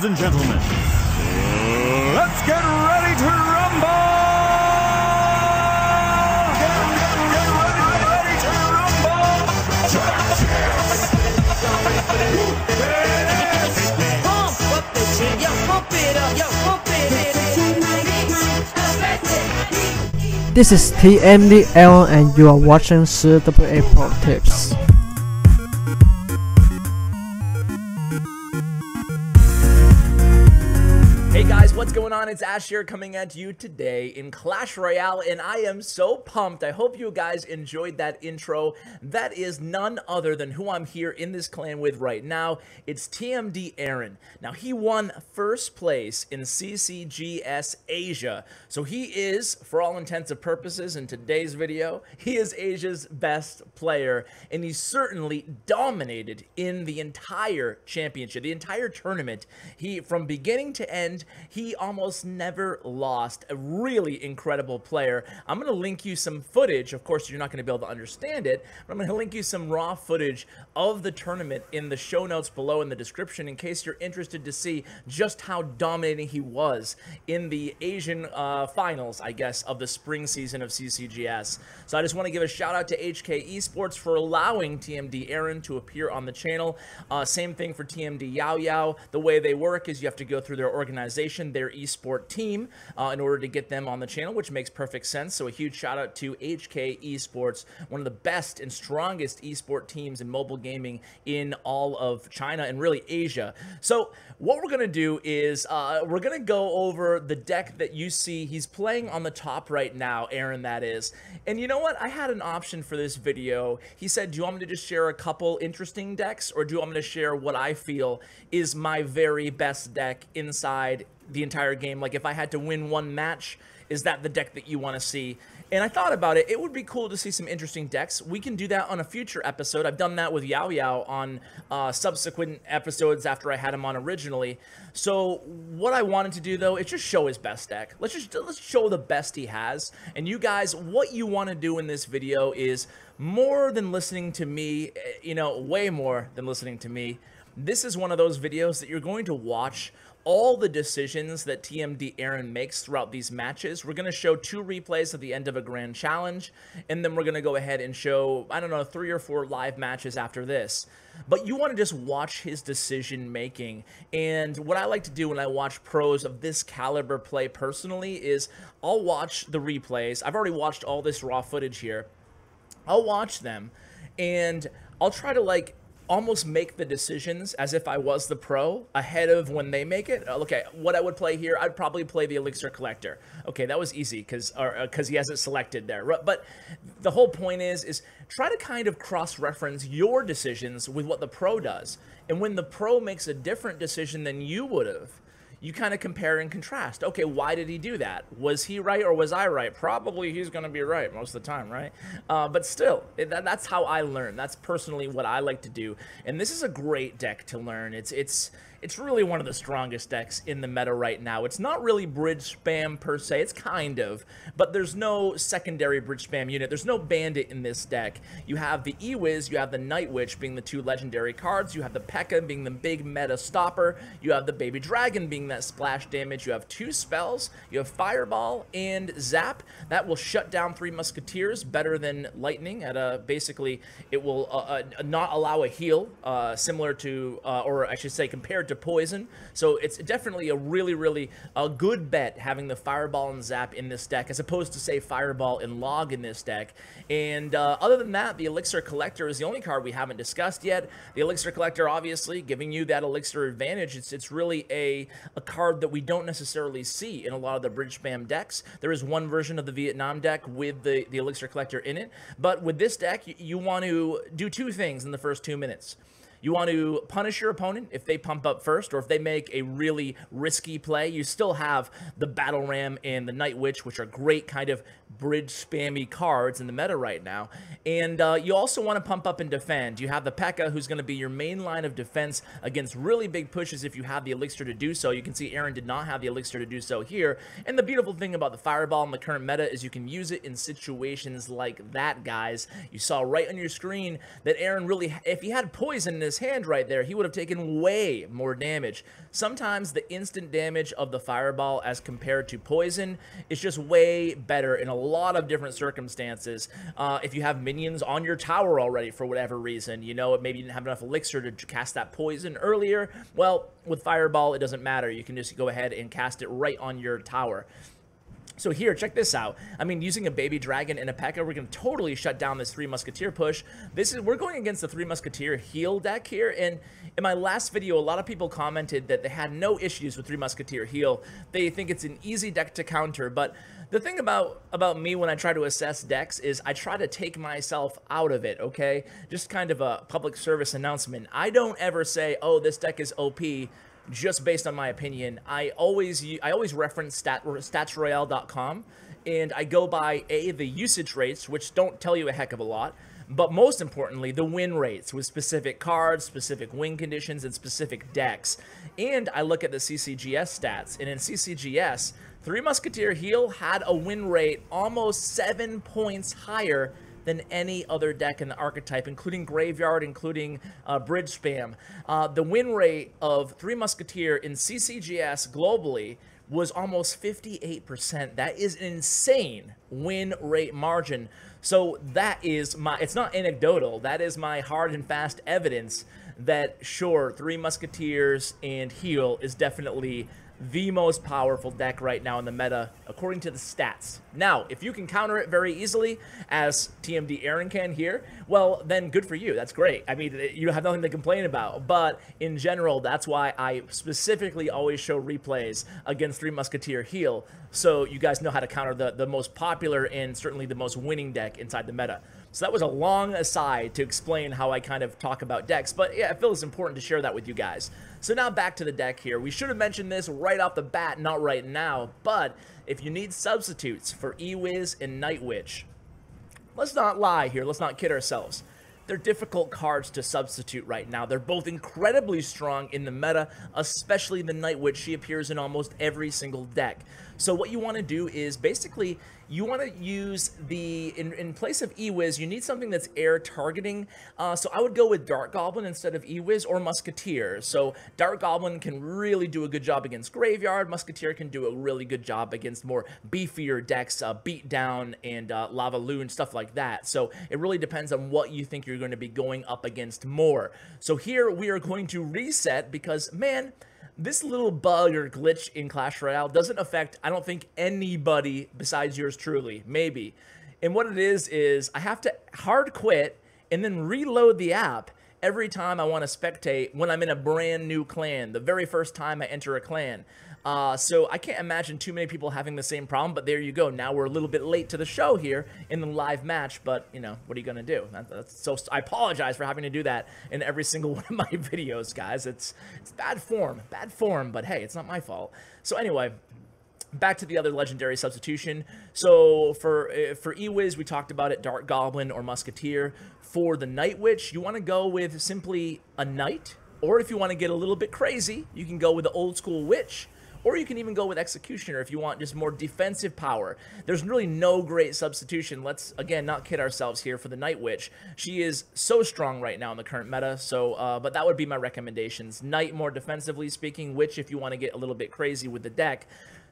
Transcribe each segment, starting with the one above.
Ladies and gentlemen, let's get ready to rumble! Get ready to rumble! Pump up the shit, yo, pump it up, yo, pump it. This is TMD Aaron and you are watching CWA Pro Tips. Hey guys, what's going on? It's Ash here coming at you today in Clash Royale, and I am so pumped. I hope you guys enjoyed that intro. That is none other than who I'm here in this clan with right now. It's TMD Aaron. Now, he won first place in CCGS Asia, so he is, for all intents and purposes in today's video, he is Asia's best player, and he certainly dominated in the entire championship, the entire tournament. He, from beginning to end, he almost never lost. A really incredible player. I'm going to link you some footage. Of course, you're not going to be able to understand it, but I'm going to link you some raw footage of the tournament in the show notes below in the description in case you're interested to see just how dominating he was in the Asian finals, I guess, of the spring season of CCGS. So I just want to give a shout out to HK Esports for allowing TMD Aaron to appear on the channel. Same thing for TMD Yao Yao. The way they work is you have to go through their organization, their esport team, in order to get them on the channel, which makes perfect sense. So a huge shout out to HK Esports, one of the best and strongest esport teams in mobile gaming in all of China and really Asia. So what we're going to do is we're going to go over the deck that you see he's playing on the top right now, Aaron, that is. And you know what? I had an option for this video. He said, do you want me to just share a couple interesting decks, or do you want me to share what I feel is my very best deck inside the entire game? Like, if I had to win one match, is that the deck that you want to see? And I thought about it. It would be cool to see some interesting decks. We can do that on a future episode. I've done that with Yao Yao on subsequent episodes after I had him on originally. So what I wanted to do, though, is just show his best deck. Let's show the best he has. And you guys, what you want to do in this video is more than listening to me, you know, way more than listening to me. This is one of those videos that you're going to watch all the decisions that TMD Aaron makes throughout these matches. We're going to show 2 replays at the end of a grand challenge, and then we're going to go ahead and show, I don't know, 3 or 4 live matches after this. But you want to just watch his decision making. And what I like to do when I watch pros of this caliber play personally is I'll watch the replays. I've already watched all this raw footage here. I'll watch them, and I'll try to, like, almost make the decisions as if I was the pro ahead of when they make it. Okay, what I would play here, I'd probably play the Elixir Collector. Okay, that was easy because he has it selected there. But the whole point is try to kind of cross-reference your decisions with what the pro does. And when the pro makes a different decision than you would have, you kind of compare and contrast. Okay, why did he do that? Was he right or was I right? Probably he's going to be right most of the time, right? But still, that's how I learn. That's personally what I like to do. And this is a great deck to learn. It's really one of the strongest decks in the meta right now. It's not really bridge spam per se. It's kind of, but there's no secondary bridge spam unit. There's no bandit in this deck. You have the Ewiz, you have the Night Witch being the 2 legendary cards. You have the PEKKA being the big meta stopper. You have the Baby Dragon being that splash damage. You have 2 spells. You have Fireball and Zap. That will shut down 3 Musketeers better than Lightning. Basically, it will not allow a heal, similar to, or I should say compared to Poison. So it's definitely a really good bet having the Fireball and Zap in this deck as opposed to, say, Fireball and Log in this deck. And other than that, the Elixir Collector is the only card we haven't discussed yet. The Elixir Collector, obviously, giving you that Elixir advantage. It's really a card that we don't necessarily see in a lot of the bridge spam decks. There is one version of the Vietnam deck with the Elixir Collector in it, but with this deck, you want to do 2 things in the first 2 minutes. You want to punish your opponent if they pump up first, or if they make a really risky play. You still have the Battle Ram and the Night Witch, which are great kind of bridge spammy cards in the meta right now. And you also want to pump up and defend. You have the PEKKA, who's going to be your main line of defense against really big pushes if you have the Elixir to do so. You can see Aaron did not have the Elixir to do so here. And the beautiful thing about the Fireball in the current meta is you can use it in situations like that, guys. You saw right on your screen that Aaron really, if he had Poison in his his hand right there, he would have taken way more damage. Sometimes the instant damage of the fireball as compared to poison is just way better in a lot of different circumstances. If you have minions on your tower already for whatever reason, you know, maybe you didn't have enough elixir to cast that poison earlier, well, with fireball, it doesn't matter. You can just go ahead and cast it right on your tower. So here, check this out. I mean, using a baby dragon and a P.E.K.K.A, we're going to totally shut down this 3 Musketeer push. We're going against the 3 Musketeer heal deck here, and in my last video, a lot of people commented that they had no issues with 3 Musketeer heal. They think it's an easy deck to counter, but the thing about me when I try to assess decks is I try to take myself out of it, okay? Just kind of a public service announcement. I don't ever say, oh, this deck is OP, just based on my opinion. I always reference statsroyale.com, and I go by the usage rates, which don't tell you a heck of a lot, but most importantly, the win rates with specific cards, specific win conditions, and specific decks. And I look at the CCGS stats, and in CCGS, 3 Musketeer heal had a win rate almost 7 points higher than any other deck in the archetype, including Graveyard, including Bridge Spam. The win rate of 3 Musketeer in CCGS globally was almost 58%. That is an insane win rate margin. So that is it's not anecdotal, that is my hard and fast evidence that sure, 3 Musketeers and heal is definitely the most powerful deck right now in the meta, according to the stats. Now, if you can counter it very easily, as TMD Aaron can here, well, then good for you. That's great. I mean, you have nothing to complain about. But in general, that's why I specifically always show replays against 3 Musketeer heal, so you guys know how to counter the most popular and certainly the most winning deck inside the meta. So that was a long aside to explain how I kind of talk about decks, but yeah, I feel it's important to share that with you guys. So now back to the deck here. We should have mentioned this right off the bat, not right now, but if you need substitutes for Ewiz and Night Witch, let's not lie here, let's not kid ourselves. They're difficult cards to substitute right now. They're both incredibly strong in the meta, especially the Night Witch. She appears in almost every single deck. So what you want to do is basically you want to use in place of Ewiz, you need something that's air targeting. So I would go with Dark Goblin instead of Ewiz, or Musketeer. So Dark Goblin can really do a good job against Graveyard. Musketeer can do a really good job against more beefier decks, Beatdown and Lava Loon, stuff like that. So it really depends on what you think you're going to be going up against more. So here we are going to reset because, man, this little bug or glitch in Clash Royale doesn't affect, I don't think, anybody besides yours truly, maybe. And what it is I have to hard quit and then reload the app every time I want to spectate when I'm in a brand new clan, the very first time I enter a clan. So I can't imagine too many people having the same problem, but there you go. Now we're a little bit late to the show here in the live match, but, you know, what are you going to do? So I apologize for having to do that in every single one of my videos, guys. It's bad form, but hey, it's not my fault. So anyway, back to the other legendary substitution. So for Ewiz, we talked about it, Dark Goblin or Musketeer. For the Night Witch, you want to go with simply a Knight, or if you want to get a little bit crazy, you can go with the old school Witch. Or you can even go with Executioner if you want just more defensive power. There's really no great substitution. Let's, again, not kid ourselves here for the Night Witch. She is so strong right now in the current meta, so, but that would be my recommendations. Knight more defensively speaking, Witch if you want to get a little bit crazy with the deck.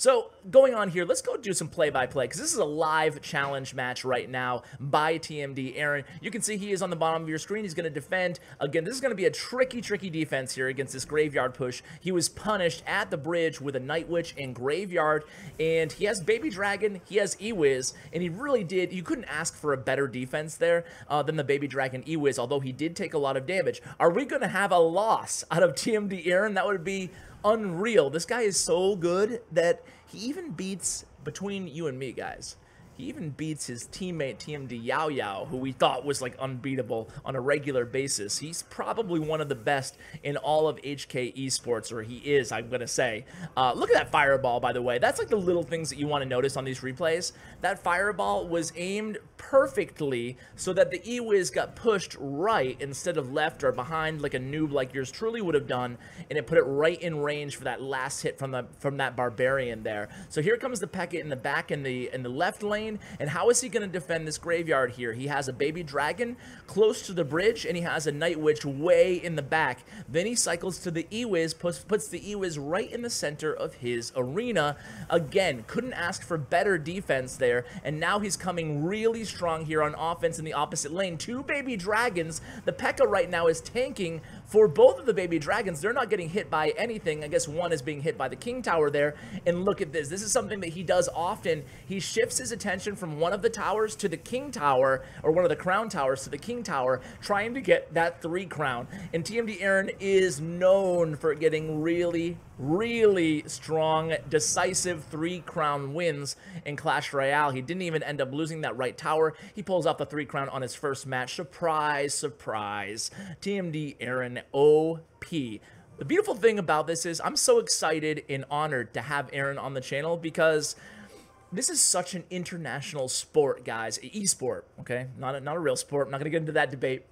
So, going on here, let's go do some play-by-play, because this is a live challenge match right now by TMD Aaron. You can see he is on the bottom of your screen. He's going to defend. Again, this is going to be a tricky defense here against this Graveyard push. He was punished at the bridge with a Night Witch and Graveyard, and he has Baby Dragon, he has Ewiz, and he really did, you couldn't ask for a better defense there than the Baby Dragon Ewiz, although he did take a lot of damage. Are we going to have a loss out of TMD Aaron? That would be unreal. This guy is so good that he even beats, between you and me, guys, he even beats his teammate TMD Yao Yao, who we thought was like unbeatable on a regular basis. He's probably one of the best in all of HK esports, or he is, I'm gonna say. Look at that fireball, by the way. That's like the little things that you want to notice on these replays. That fireball was aimed perfectly so that the Ewiz got pushed right instead of left or behind like a noob like yours truly would have done, and it put it right in range for that last hit from that barbarian there. So here comes the P.E.K.K.A in the back in the left lane. lane. And how is he going to defend this graveyard here? He has a baby dragon close to the bridge, and he has a night witch way in the back. Then he cycles to the Ewiz, puts the Ewiz right in the center of his arena. Again, couldn't ask for better defense there, and now he's coming really strong here on offense in the opposite lane. 2 baby dragons. The P.E.K.K.A right now is tanking for both of the baby dragons. They're not getting hit by anything. I guess one is being hit by the king tower there. And look at this. This is something that he does often. He shifts his attention from one of the towers to the king tower, or one of the crown towers to the king tower, trying to get that 3 crown. And TMD Aaron is known for getting really strong, decisive 3 crown wins in Clash Royale. He didn't even end up losing that right tower. He pulls off the 3 crown on his first match. Surprise, surprise. TMD Aaron OP. The beautiful thing about this is I'm so excited and honored to have Aaron on the channel, because this is such an international sport, guys. Esport, okay? Not a real sport. I'm not going to get into that debate.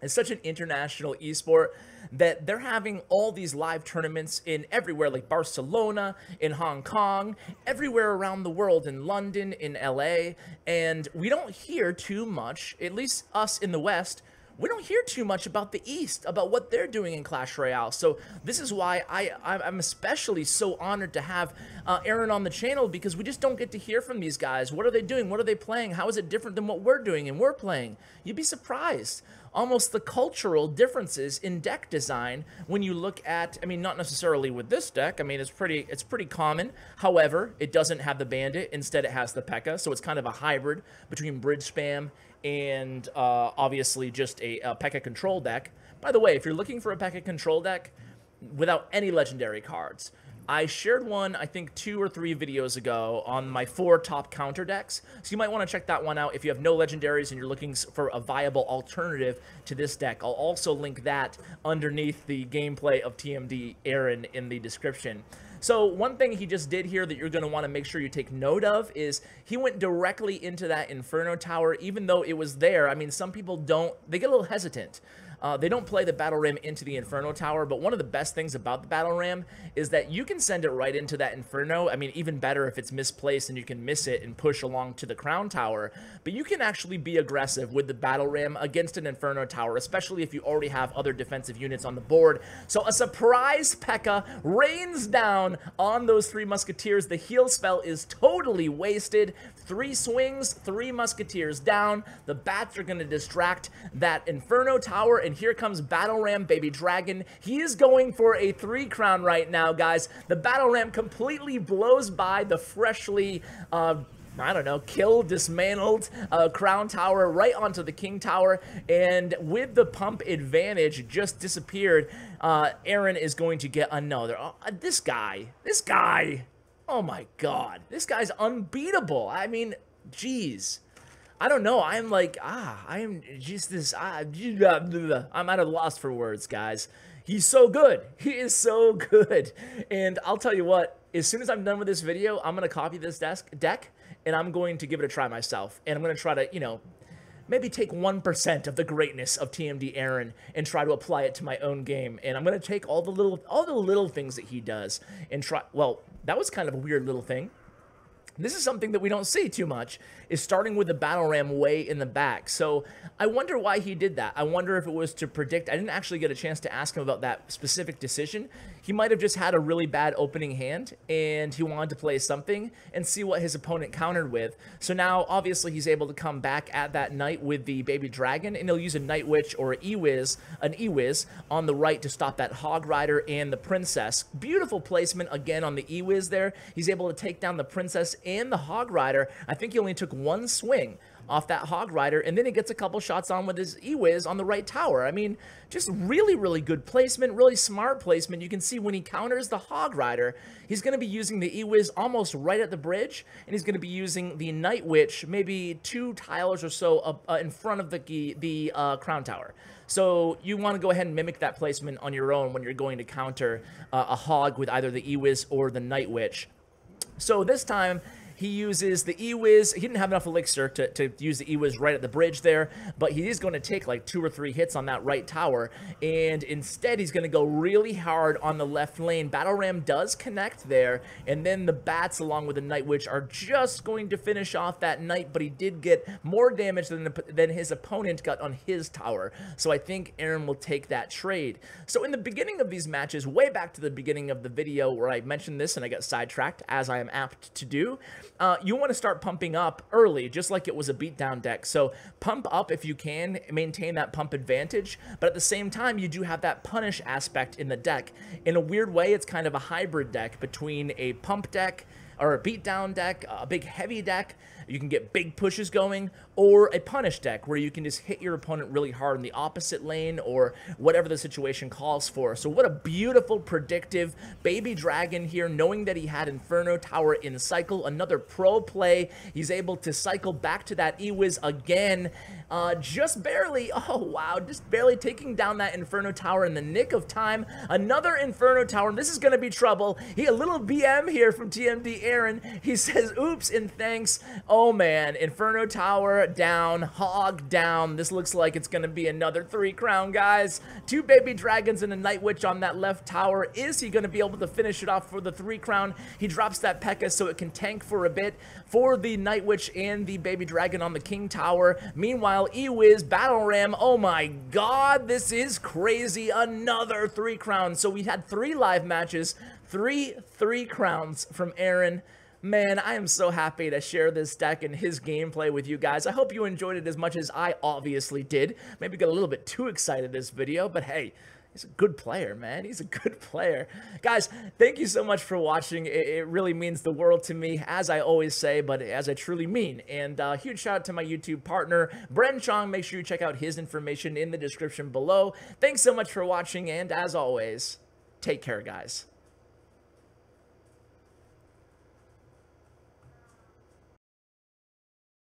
It's such an international esport that they're having all these live tournaments in everywhere, like Barcelona, in Hong Kong, everywhere around the world, in London, in LA, and we don't hear too much, at least us in the West, we don't hear too much about the East, about what they're doing in Clash Royale. So this is why I'm especially so honored to have Aaron on the channel, because we just don't get to hear from these guys. What are they doing? What are they playing? How is it different than what we're doing and we're playing? You'd be surprised. Almost the cultural differences in deck design when you look at, I mean, not necessarily with this deck. I mean, it's pretty common. However, it doesn't have the bandit. Instead, it has the P.E.K.K.A. So it's kind of a hybrid between bridge spam and obviously just a P.E.K.K.A control deck. By the way, if you're looking for a P.E.K.K.A control deck without any legendary cards, I shared one, I think 2 or 3 videos ago on my 4 top counter decks. So you might want to check that one out if you have no legendaries and you're looking for a viable alternative to this deck. I'll also link that underneath the gameplay of TMD Aaron in the description. So one thing he just did here that you're going to want to make sure you take note of is he went directly into that Inferno Tower, even though it was there. I mean, some people don't, they get a little hesitant. They don't play the Battle Ram into the Inferno Tower, but one of the best things about the Battle Ram is that you can send it right into that Inferno. I mean, even better if it's misplaced and you can miss it and push along to the Crown Tower. But you can actually be aggressive with the Battle Ram against an Inferno Tower, especially if you already have other defensive units on the board. So a surprise P.E.K.K.A rains down on those 3 Musketeers. The heal spell is totally wasted. 3 swings, 3 Musketeers down. The bats are going to distract that Inferno Tower, and here comes Battle Ram Baby Dragon. He is going for a 3 crown right now, guys. The Battle Ram completely blows by the freshly, I don't know, killed, dismantled Crown Tower right onto the King Tower, and with the pump advantage just disappeared, Aaron is going to get another. This guy, oh my god, this guy's unbeatable. I mean, geez. I don't know. I'm like, I'm just this, I'm at a loss for words, guys. He's so good. He is so good. And I'll tell you what, as soon as I'm done with this video, I'm going to copy this deck, and I'm going to give it a try myself. And I'm going to try to, you know, maybe take 1% of the greatness of TMD Aaron and try to apply it to my own game. And I'm going to take all the little things that he does and try, well, that was kind of a weird little thing. This is something that we don't see too much, is starting with the Battle Ram way in the back. So I wonder why he did that. I wonder if it was to predict. I didn't actually get a chance to ask him about that specific decision. He might have just had a really bad opening hand, and he wanted to play something and see what his opponent countered with. So now, obviously, he's able to come back at that night with the Baby Dragon, and he'll use a Night Witch or an Ewiz on the right to stop that Hog Rider and the Princess. Beautiful placement again on the Ewiz there. He's able to take down the Princess and the Hog Rider. I think he only took 1 swing off that Hog Rider, and then he gets a couple shots on with his Ewiz on the right tower. I mean, just really good placement, really smart placement. You can see when he counters the Hog Rider, he's going to be using the Ewiz almost right at the bridge, and he's going to be using the Night Witch maybe 2 tiles or so in front of the Crown Tower. So you want to go ahead and mimic that placement on your own when you're going to counter a Hog with either the Ewiz or the Night Witch. So this time, he uses the Ewiz. He didn't have enough Elixir to use the Ewiz right at the bridge there, but he is going to take like 2 or 3 hits on that right tower, and instead he's going to go really hard on the left lane. Battle Ram does connect there, and then the bats along with the Night Witch are just going to finish off that Knight, but he did get more damage than his opponent got on his tower, so I think Aaron will take that trade. So in the beginning of these matches, way back to the beginning of the video where I mentioned this and I got sidetracked, as I am apt to do, you want to start pumping up early, just like it was a beatdown deck. So pump up if you can, maintain that pump advantage, but at the same time, you do have that punish aspect in the deck. In a weird way, it's kind of a hybrid deck between a pump deck, or a beatdown deck, a big heavy deck, you can get big pushes going, or a punish deck where you can just hit your opponent really hard in the opposite lane or whatever the situation calls for. So what a beautiful predictive baby dragon here, knowing that he had Inferno Tower in cycle, another pro play. He's able to cycle back to that Ewiz again, just barely, oh wow, just barely taking down that Inferno Tower in the nick of time. Another Inferno Tower, and this is going to be trouble. A little BM here from TMD Aaron. He says, oops and thanks. Oh man, Inferno Tower down, Hog down. This looks like it's going to be another 3 crown, guys. 2 baby dragons and a Night Witch on that left tower. Is he going to be able to finish it off for the 3 crown? He drops that P.E.K.K.A so it can tank for a bit for the Night Witch and the baby dragon on the King Tower. Meanwhile, Ewiz, Battle Ram, oh my god, this is crazy. Another 3 crowns. So we had 3 live matches, 3 crowns from Aaron. Man, I am so happy to share this deck and his gameplay with you guys. I hope you enjoyed it as much as I obviously did. Maybe got a little bit too excited this video, but hey, he's a good player, man. He's a good player. Guys, thank you so much for watching. It really means the world to me, as I always say, but as I truly mean. And huge shout out to my YouTube partner, Bren Chong. Make sure you check out his information in the description below. Thanks so much for watching, and as always, take care, guys.